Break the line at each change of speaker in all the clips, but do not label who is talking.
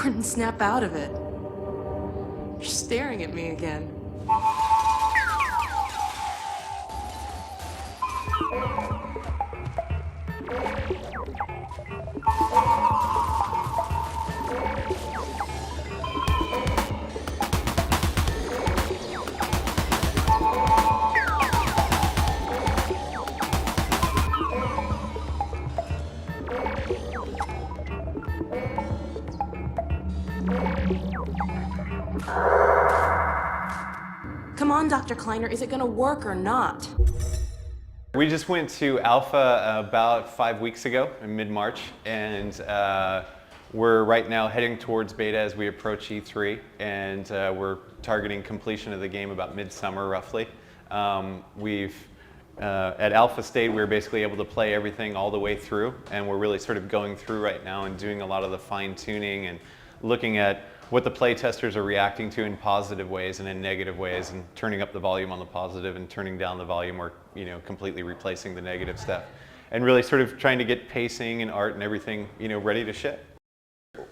Couldn't snap out of it. You're staring at me again. Come on, Dr. Kleiner, is it gonna work or not?
We just went to Alpha about 5 weeks ago in mid-March, and we're right now heading towards beta as we approach E3, and we're targeting completion of the game about midsummer roughly. At Alpha State, we were basically able to play everything all the way through, and we're really sort of going through right now and doing a lot of the fine-tuning and looking at what the play testers are reacting to in positive ways and in negative ways, and turning up the volume on the positive and turning down the volume, or completely replacing the negative stuff, and really sort of trying to get pacing and art and everything ready to ship.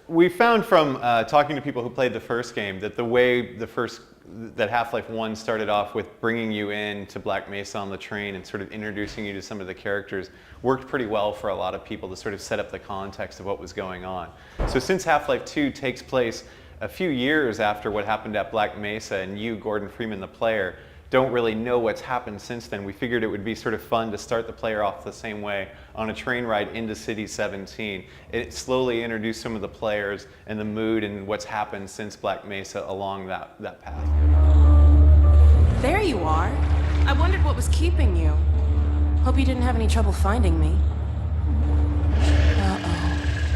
We found from talking to people who played the first game that the way that Half-Life 1 started off with bringing you in to Black Mesa on the train and sort of introducing you to some of the characters worked pretty well for a lot of people to sort of set up the context of what was going on. So since Half-Life 2 takes place a few years after what happened at Black Mesa, and you, Gordon Freeman, the player, don't really know what's happened since then, we figured it would be sort of fun to start the player off the same way on a train ride into City 17. It slowly introduced some of the players and the mood and what's happened since Black Mesa along that path.
There you are. I wondered what was keeping you. Hope you didn't have any trouble finding me.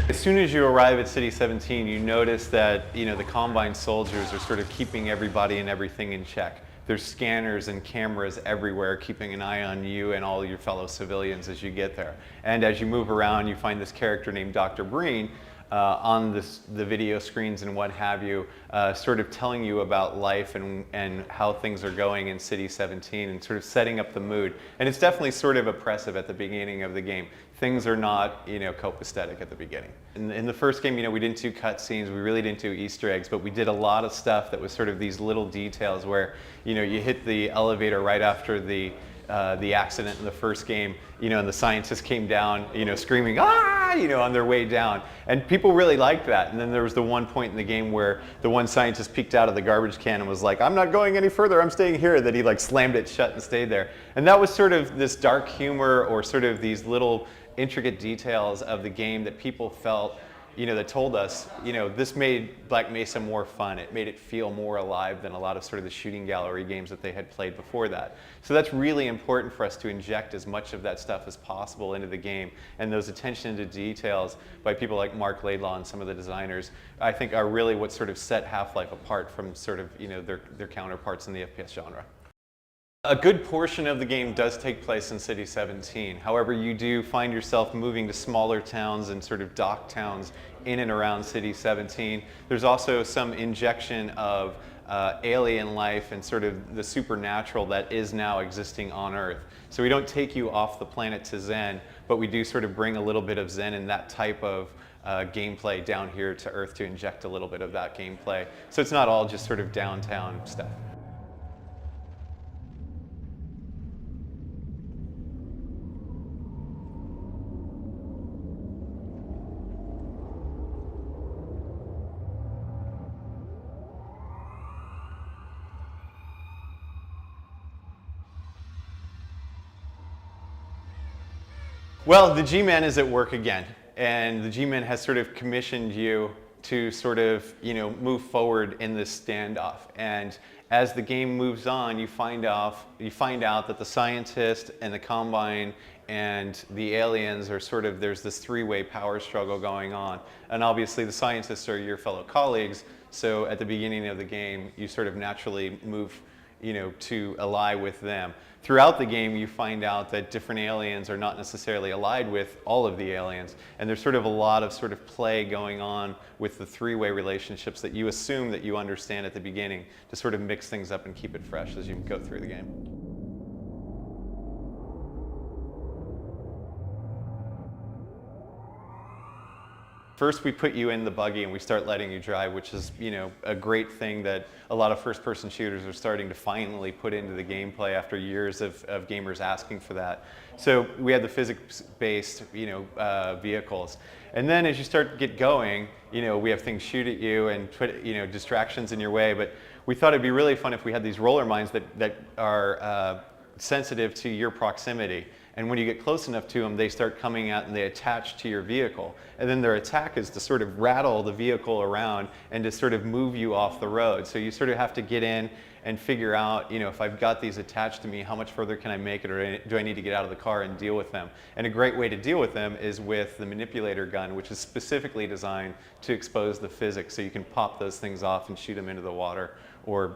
As soon as you arrive at City 17, you notice that the Combine soldiers are sort of keeping everybody and everything in check. There's scanners and cameras everywhere keeping an eye on you and all your fellow civilians as you get there. And as you move around, you find this character named Dr. Breen on the video screens and what have you, sort of telling you about life and how things are going in City 17 and sort of setting up the mood. And it's definitely sort of oppressive at the beginning of the game. Things are not, copacetic at the beginning. In the first game, we didn't do cutscenes, we really didn't do Easter eggs, but we did a lot of stuff that was sort of these little details where, you hit the elevator right after the accident in the first game, and the scientists came down, screaming, "Ah!" On their way down. And people really liked that. And then there was the one point in the game where the one scientist peeked out of the garbage can and was like, "I'm not going any further, I'm staying here," that he slammed it shut and stayed there. And that was sort of this dark humor, or sort of these little intricate details of the game that people felt, that told us, this made Black Mesa more fun. It made it feel more alive than a lot of sort of the shooting gallery games that they had played before that. So that's really important for us to inject as much of that stuff as possible into the game. And those attention to details by people like Mark Laidlaw and some of the designers, I think, are really what sort of set Half-Life apart from sort of, their counterparts in the FPS genre. A good portion of the game does take place in City 17. However, you do find yourself moving to smaller towns and sort of dock towns in and around City 17. There's also some injection of alien life and sort of the supernatural that is now existing on Earth. So we don't take you off the planet to Zen, but we do sort of bring a little bit of Zen and that type of gameplay down here to Earth to inject a little bit of that gameplay. So it's not all just sort of downtown stuff. Well, the G-Man is at work again, and the G-Man has sort of commissioned you to sort of, move forward in this standoff. And as the game moves on, you find out that the scientist and the Combine and the aliens are sort of, there's this three-way power struggle going on. And obviously the scientists are your fellow colleagues, so at the beginning of the game, you sort of naturally move to ally with them. Throughout the game, you find out that different aliens are not necessarily allied with all of the aliens, and there's sort of a lot of sort of play going on with the three-way relationships that you assume that you understand at the beginning to sort of mix things up and keep it fresh as you go through the game. First, we put you in the buggy and we start letting you drive, which is, a great thing that a lot of first-person shooters are starting to finally put into the gameplay after years of gamers asking for that. So we had the physics-based, vehicles. And then as you start to get going, we have things shoot at you and put, distractions in your way. But we thought it'd be really fun if we had these roller mines that are sensitive to your proximity. And when you get close enough to them, they start coming out and they attach to your vehicle. And then their attack is to sort of rattle the vehicle around and to sort of move you off the road. So you sort of have to get in and figure out, if I've got these attached to me, how much further can I make it, or do I need to get out of the car and deal with them? And a great way to deal with them is with the manipulator gun, which is specifically designed to expose the physics. So you can pop those things off and shoot them into the water, or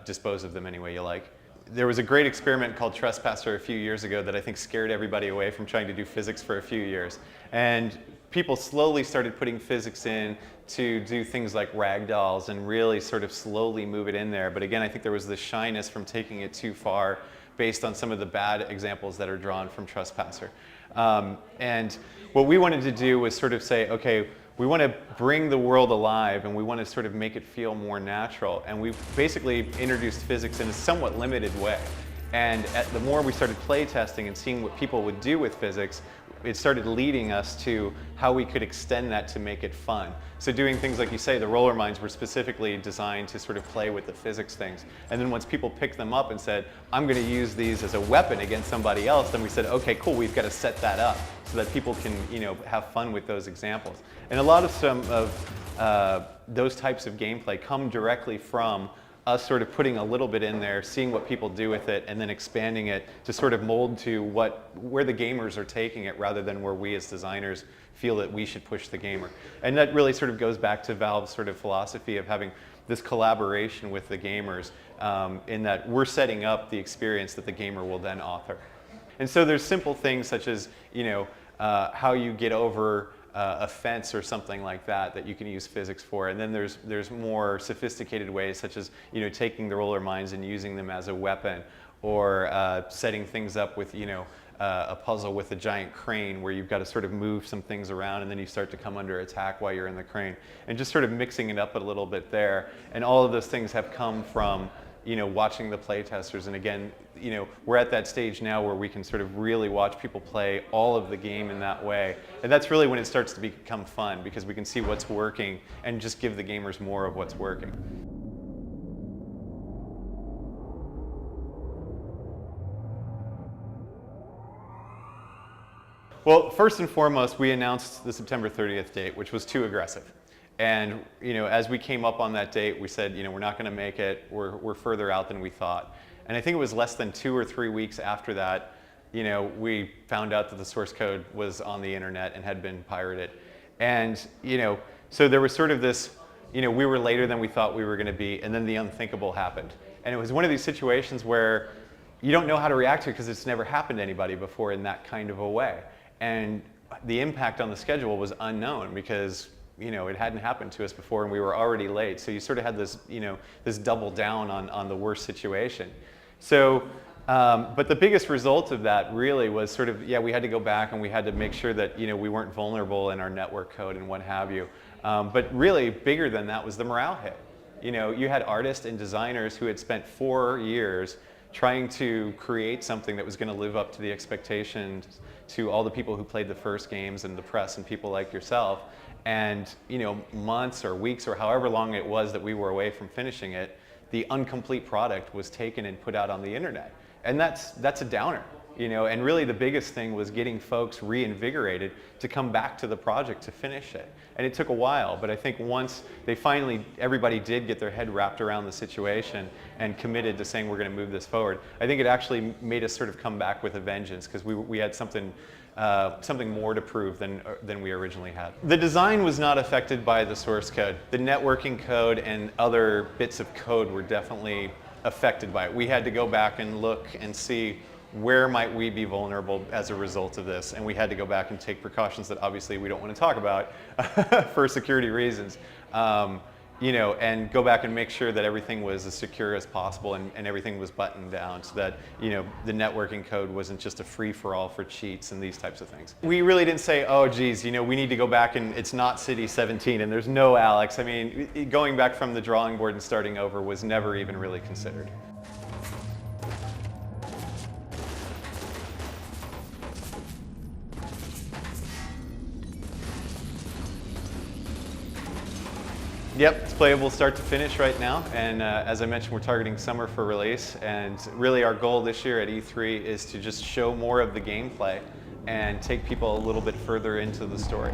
dispose of them any way you like. There was a great experiment called Trespasser a few years ago that I think scared everybody away from trying to do physics for a few years. And people slowly started putting physics in to do things like ragdolls and really sort of slowly move it in there. But again, I think there was this shyness from taking it too far based on some of the bad examples that are drawn from Trespasser. And what we wanted to do was sort of say, okay, we want to bring the world alive and we want to sort of make it feel more natural. And we basically introduced physics in a somewhat limited way. And the more we started play testing and seeing what people would do with physics, it started leading us to how we could extend that to make it fun. So doing things like you say, the roller mines were specifically designed to sort of play with the physics things. And then once people picked them up and said, I'm going to use these as a weapon against somebody else, then we said, okay, cool, we've got to set that up so that people can, have fun with those examples. And a lot of some of those types of gameplay come directly from us sort of putting a little bit in there, seeing what people do with it, and then expanding it to sort of mold to where the gamers are taking it rather than where we as designers feel that we should push the gamer. And that really sort of goes back to Valve's sort of philosophy of having this collaboration with the gamers, in that we're setting up the experience that the gamer will then author. And so there's simple things such as, how you get over a fence or something like that you can use physics for. And then there's more sophisticated ways such as taking the roller mines and using them as a weapon, or setting things up with a puzzle with a giant crane where you've got to sort of move some things around and then you start to come under attack while you're in the crane, and just sort of mixing it up a little bit there. And all of those things have come from watching the play testers. And again, we're at that stage now where we can sort of really watch people play all of the game in that way. And that's really when it starts to become fun, because we can see what's working and just give the gamers more of what's working. Well, first and foremost, we announced the September 30th date, which was too aggressive. And as we came up on that date, we said, we're not going to make it. We're further out than we thought. And I think it was less than 2 or 3 weeks after that, we found out that the source code was on the internet and had been pirated. And so there was sort of this, we were later than we thought we were going to be, and then the unthinkable happened. And it was one of these situations where you don't know how to react to it because it's never happened to anybody before in that kind of a way. And the impact on the schedule was unknown because it hadn't happened to us before and we were already late. So you sort of had this, this double down on the worst situation. So, but the biggest result of that really was sort of, we had to go back and we had to make sure that, we weren't vulnerable in our network code and what have you. But really bigger than that was the morale hit. You had artists and designers who had spent 4 years trying to create something that was going to live up to the expectations to all the people who played the first games and the press and people like yourself. And months or weeks or however long it was that we were away from finishing it, the incomplete product was taken and put out on the internet. And that's a downer. And really the biggest thing was getting folks reinvigorated to come back to the project to finish it. And it took a while, but I think once everybody did get their head wrapped around the situation and committed to saying we're going to move this forward, I think it actually made us sort of come back with a vengeance, because we had something more to prove than we originally had. The design was not affected by the source code. The networking code and other bits of code were definitely affected by it. We had to go back and look and see where might we be vulnerable as a result of this, and we had to go back and take precautions that obviously we don't want to talk about for security reasons. and go back and make sure that everything was as secure as possible and everything was buttoned down so that, the networking code wasn't just a free-for-all for cheats and these types of things. We really didn't say, oh, geez, we need to go back and it's not City 17 and there's no Alex. I mean, going back from the drawing board and starting over was never even really considered. Yep, it's playable start to finish right now, and as I mentioned, we're targeting summer for release, and really our goal this year at E3 is to just show more of the gameplay and take people a little bit further into the story.